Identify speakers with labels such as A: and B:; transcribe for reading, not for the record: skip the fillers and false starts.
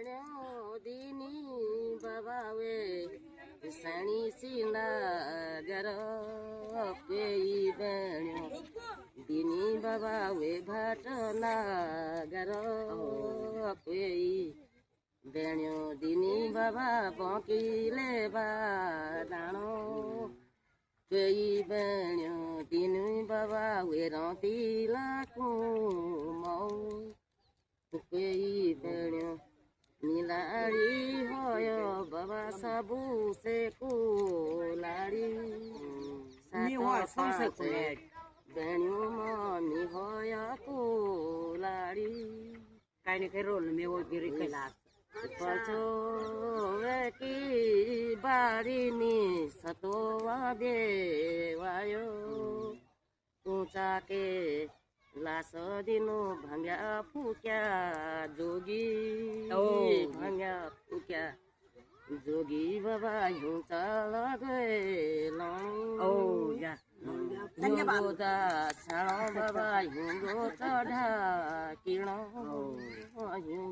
A: बेण्यो दिनी बाबा वे सणी सीना गर पेई बेण्यो दिनी बाबा वे घाटना गर पेई बेण्यो दिनी बाबा पकिले बादाणो पेई बेण्यो दिनी बाबा वे रतिला कुमौ पेई बेण्यो निलाडी होयो बाबा साबु से कुलाडी सात बेण्यो मम्मी होयो कुलाडी
B: काही नाही काही रोल मी वगैरे केला
A: पछो की बारीनी सतोवा देवायो तुचा के लास दिनो भांग्या फुक्या जोगी भांग्या फुक्या जोगी बाबा यूं चल गए धन्यवाद छाणो बाबा यूं चढ़ा किणो यूं